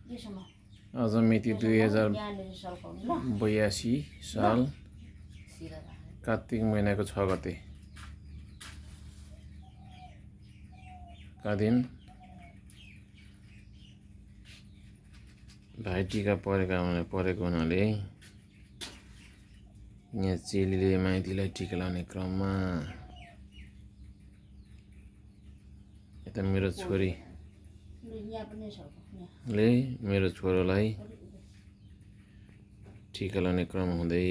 आज मिति 2082 साल कार्तिक महिनाको 6 गते का दिन भाइटिका परेको हुनाले यहाँ चेलीले माइतीलाई टिका लगाउने क्रममा यता मेरो छोरीले मेरो छोरोलाई टिका लगाउने क्रम हुँदै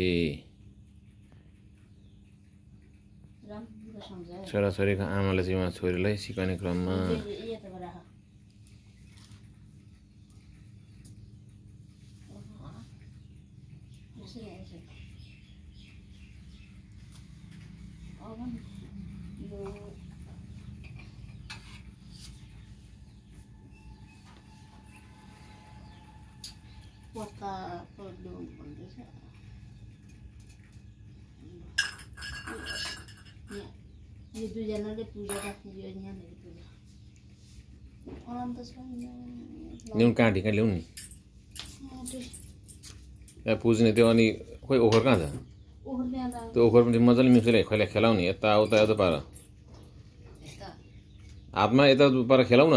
छोराछोरीको आमाले चाहिँ उहाँ छोरीलाई सिकाउने क्रममा यो दुईजनाले पूजा राख्ने यो यहाँनिर पूजा अनन्त छ ल्याउनु काँटी कहाँ ल्याउनु नि यहाँ पुज्ने त्यो अनि खोइ ओखर कहाँ छ त्यो ओखर पनि मजाले मिक्सले खैला खेलाउने यता उता यता पार हातमा यता पार खेलाउ न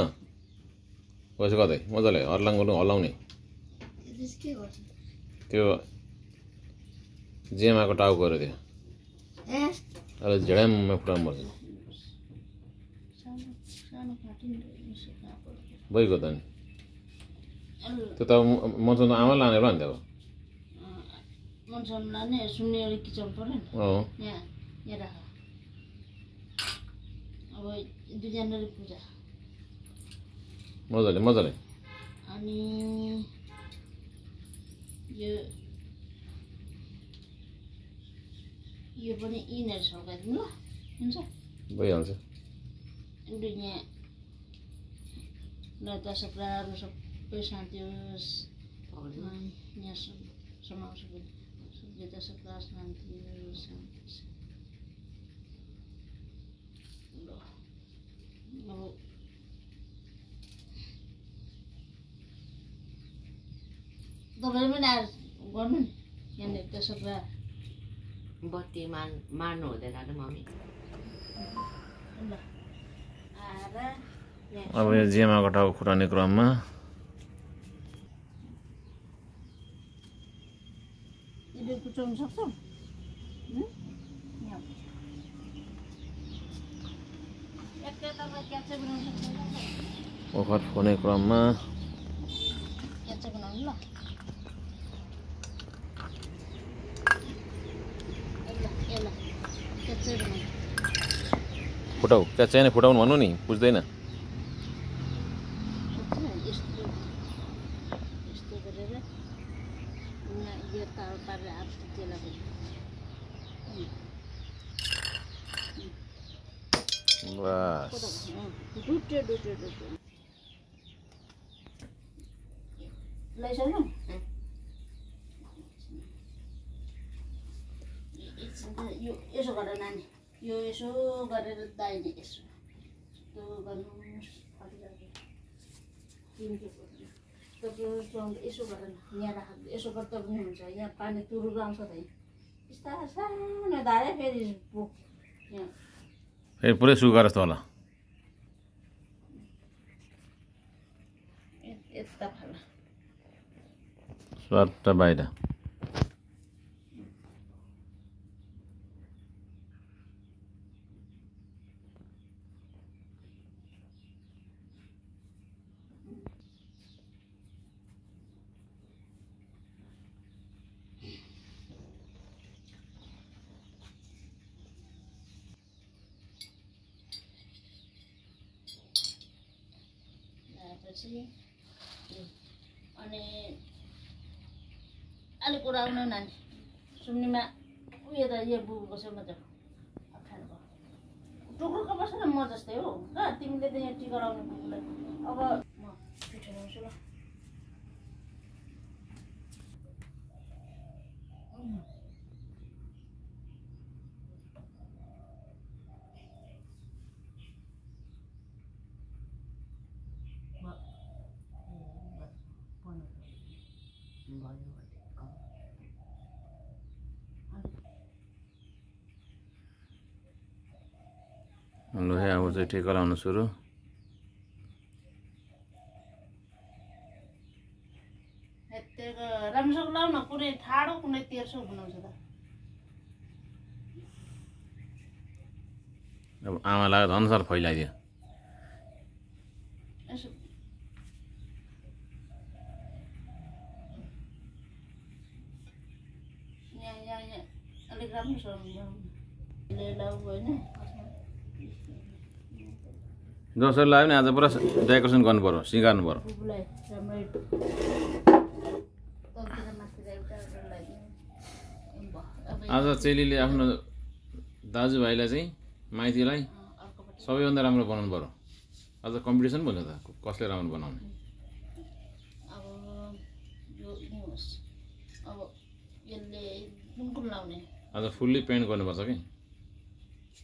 पैसा कतै मजाले हर्लाङ्गो हल्लाउने त्यो जेमाको टाउको अरे त्यो अहिले झेडाममा फुटाउनु पर्छ भइगयो त नि त्यो त मसँग आमा लाने होला नि त मजाले मजाले अनि यो पनि यिनीहरू सघाइदिनु ल हुन्छ भइहाल्छ यहाँ लता सप्राहरू सबै शान्ति होस् यहाँ समाउँछ लता सप्रा शान्ति होस् अब तपाईँले पनि आएर गर्नु नि यहाँनिर त्यसो भए बत्ती मार्नु हुँदैन अरे मम्मी अब यो जेमाको टाउको फुटाउने क्रममा कुचाउनु सक्छौ ओखर फुट्ने क्रममा बनाउनु ल फुटाउ क्या चाहिने फुटाउनु भन्नु नि बुझ्दैन बस यसो गरेर नानी यो यसो गरेर दाहिने यसो त्यो गर्नुहोस् यसो गरेर यहाँ राख यसो गर्दा पनि हुन्छ यहाँ पानी तुरुर आउँछ त यस्ता सानो धारे फेरि फेरि पुरै सुकाएर जस्तो होला यता खाला स्वाट बाहिर अनि अलिक कुरा आउनु नानी सुम्नीमा उयो त यो बुबुको छेउमा जाऊ अप्ठ्यारो भयो टुक्रुको बस्छ न म जस्तै हो ल तिमीले त यहाँ टिका लगाउने बुबुलाई अब म पिठो ल्याउँछु ल लु है अब चाहिँ ठेका लाउनु सुरु राम्रोसँग लाउन कुनै ठाडो कुनै तेर्सो बनाउँछ त अब आमा लाग्यो झन् साह्रो फैलाइदियो यसो यहाँ अलिक राम्रोसँग लाउ होइन जसरी लाग्यो नि आज पुरा डेकोरेसन गर्नु पर्यो सिँगार्नु पर्यो बुबुलाई राम्रै तलतिर माथि एउटा लगाइदिनु आज चेलीले आफ्नो दाजुभाइलाई चाहिँ माइतीलाई सबैभन्दा राम्रो बनाउनु पर्यो आज कम्पिटिसन भन्छ त कसले राम्रो बनाउने अब यो होस् अब यसले कुन लाउने आज फुल्ली पेन्ट गर्नुपर्छ कि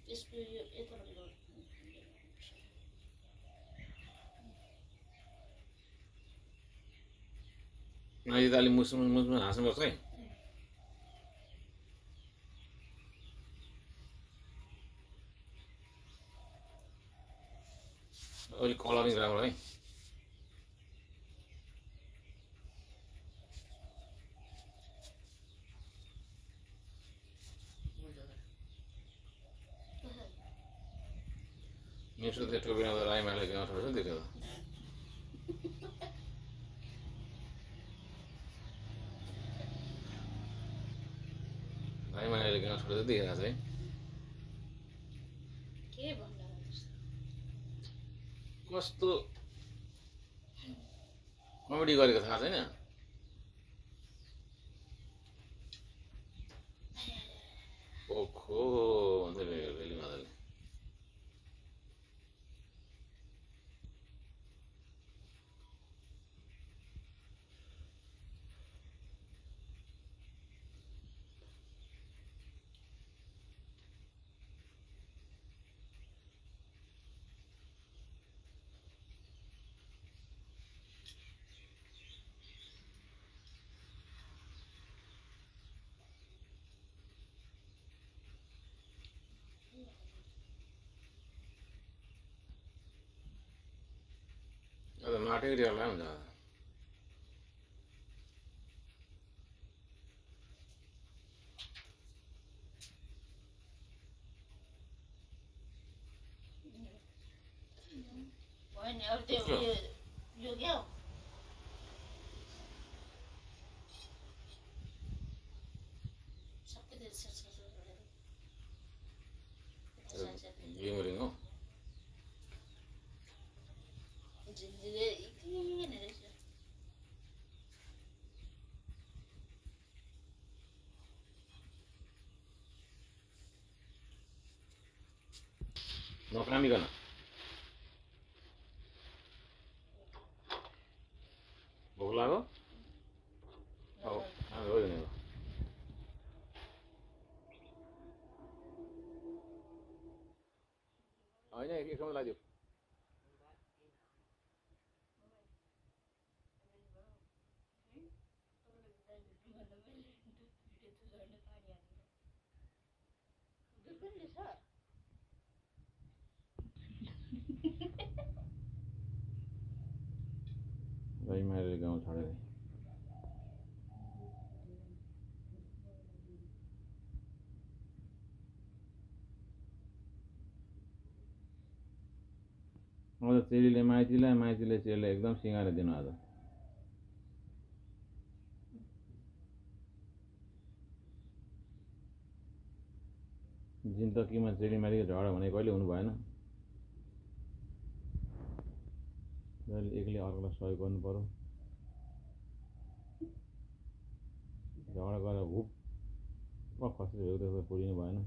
यसको यो यता अहिले त अलिक मुसुम हाँस्नुपर्छ है अलिक कलरिङ राम्रो है मिक्सो त्यो टोपीमा त राईमाले गाउँ छोड्छ नि त्यो त राईमाले गाउँ छोड्छ देखिरहेको छ है के भन्नु कस्तो कमेडी गरेको थाहा छैन ओखो भन्छ भेली माधवले माटै रियललाई हुन्छ होइन अब त्यो यो क्या हो सबै लिङ्गरिङ हो झिल्लीले किन रहेछ नकामिकन भोक लाग्यो होइन एक ठाउँमा लाग्यो राईमाले गाउँ छोडेर आज चेलीले माइतीलाई माइतीले चेलीलाई एकदम सिँगारेर दिनु आज जिन्दगीमा चेली माइतीको झगडा भने कहिले हुनु भएन जहिले एक्लै अर्कोलाई सहयोग गर्नु पर्यो झगडा गरेर हुप खसेर भेउ पुरिनु भएन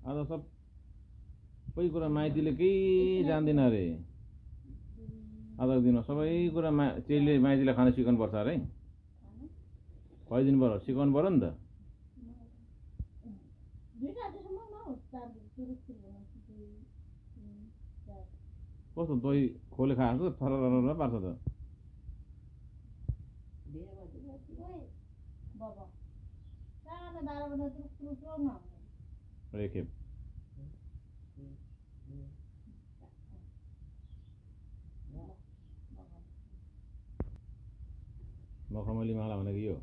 आज सब सबै कुरा माइतीले केही जान्दैन अरे आजको दिनमा सबै कुरा चेलीले माइतीलाई खान सिकाउनुपर्छ अरे खुवाइदिनु पर्यो सिकाउनु पर्यो नि त कस्तो दही खोले खाएको थर पार्छ त खेप मखमली माला भनेको यो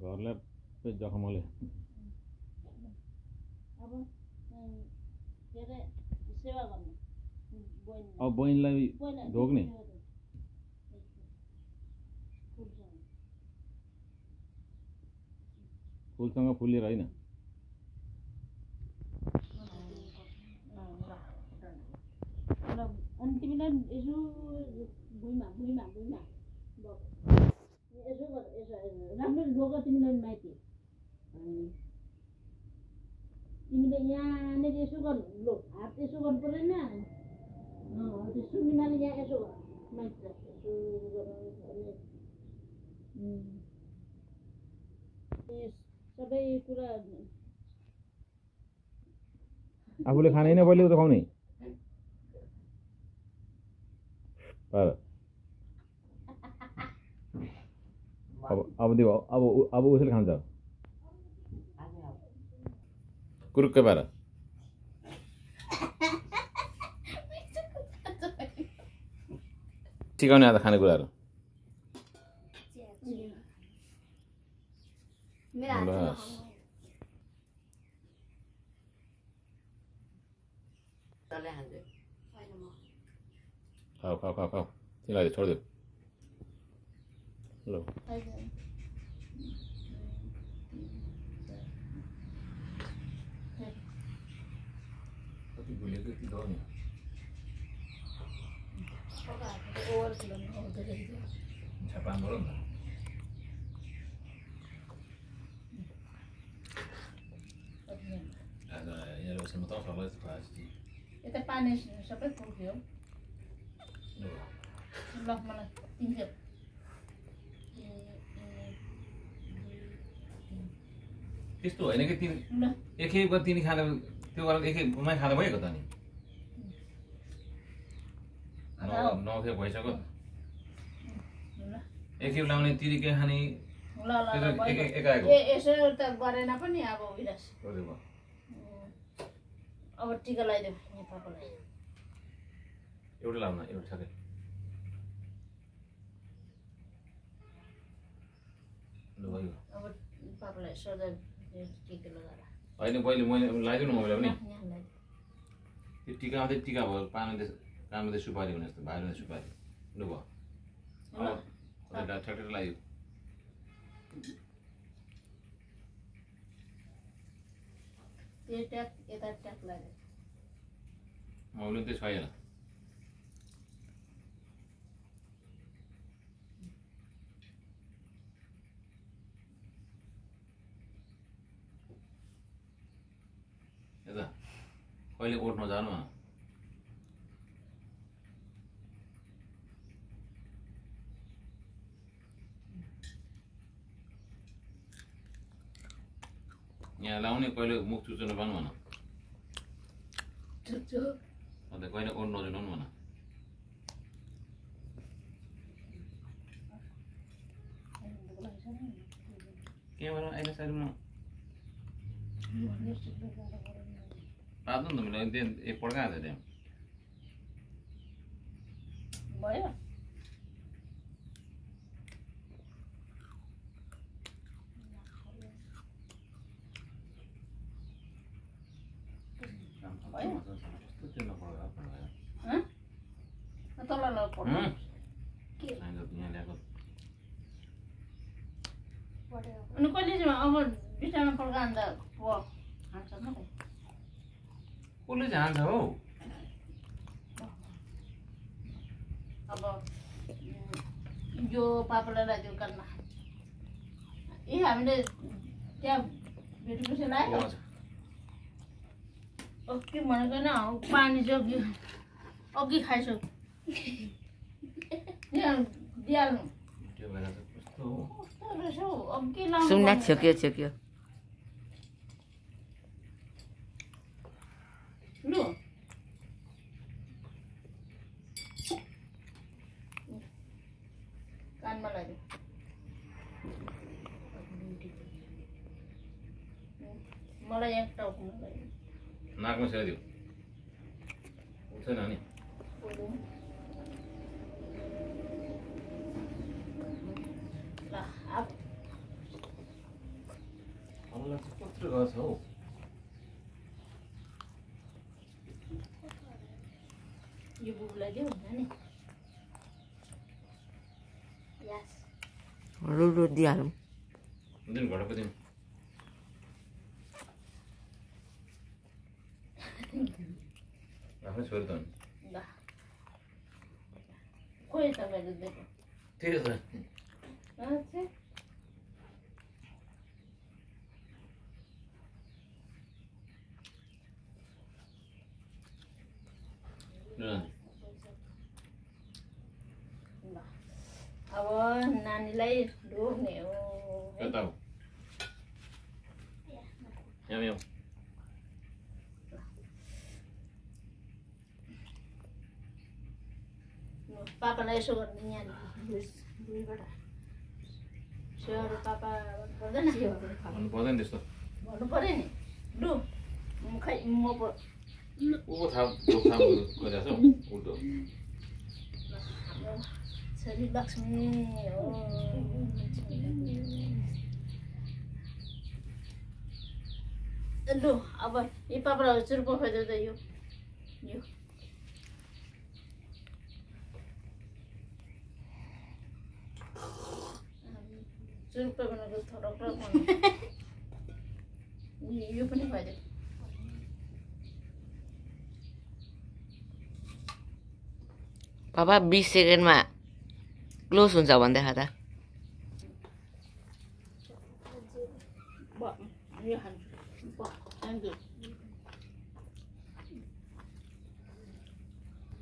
घरलाई जखमले अब बहिनीलाई ढोक्ने फुलसँग फुलेर होइन अनि तिमीलाई यसो भुइँमा यसो गर यसो राम्ररी ढोक तिमीलाई माइती तिमीले यहाँनिर यसो गर्नु लो हात यसो गर्नु परेन त्यो सुनिमाले यहाँ यसो गर माइतीलाई यसो सबै कुरा आफूले खाने नै पहिले त खुवाउने अब उसले खान्छ कुरुक्कै पार सिकाउने आज खानेकुराहरू खाऊ तिमीलाई छोडिदेऊ ल कति भुलेको यति दो नि छापान गरौँ न यहाँ बसेर म त सबैलाई खुवाएछु यता पानी सबै पुग्यो ल मलाई 3 खेप त्यस्तो होइन कि तिमी एक खेप तिमी खाँदा त्यो गरेर एक खेपमै खाँदा भयो त नि 9 खेप भइसक्यो एक खेप लाउने तिरिकै खाने ल यसो त गरेन पनि अब विरास अब टिका लगाइदेऊ यहाँ पापालाई एउटा लाउन एउटा ठ्याक्कै ल भयो अब पापालाई सदा टिका लगाएर होइन पहिले मैले लगाइदिउ न मैले पनि त्यो टिका मात्रै टिका भयो पानीले कानमा सुपारी भने जस्तो बाहिर सुपारी लु भयो अब ठ्याक्टर लाग्यो त्यो ट्याक यता ट्याक लाग्यो मैले त्यही छैन यता कहिले ओठ नजानु यहाँ लाउने कहिले मुख चुच्नु पाउनु भन अन्त कहिले ओठ नजुनाउनु भन क्यामेरा अहिले साइडमा पाँच न मैले एक पड्काएको थियो त्यहाँ भयो अनि कहिले अब बिटामा पड्का अन्त हान्छ न कसले जान्छ हौ अब यो पापालाई लाग्यो कानमा ए हामीले त्यहाँ भेटेपछि लाग्यो के भनेको न पानी जग्यो अघि खाइसक्यो दिइहाल्नु त्यो भएर त कस्तो हो कस्तो रहेछ हौ अघि लाउनु सुम्ना पर्ने। छेक्यो लु कानमा लाग्यो मलाई यहाँ टाउकोमा लाग्यो नाकमा सेरिदियो छैन नि ल अब अल्लाह चाहिँ कत्रो गर्छ हौ यो बुबुलाई दिउँ नानी यस रुलु दिइहालौँ दिन घटाएको दिन आफ्नै छोरी त हो नि ल खोइ तपाईँले दिएको त्यही त अच्छा ल अब नानीलाई ढोग्ने हो है। यता हो यहाँ यहाँ पापालाई यसो गर्ने यहाँ दुईबाट स्योर पापा भन्नु पर्दैन भन्नु पर्दैन त्यस्तो भन्नु पऱ्यो नि लु खै म पो ऊ थाहा गरिरहेको छ हौ उल्टो हाम्रो छोरी लक्ष्मी हो लु अब यो पापालाई चुरुप खुवाइदेऊ त यो चुरुप बनाएको थरक यो पनि खुवाइदेऊ पापा 20 सेकेन्डमा क्लोज हुन्छ भन्दै खा त यो खान्छु थ्याङ्क यू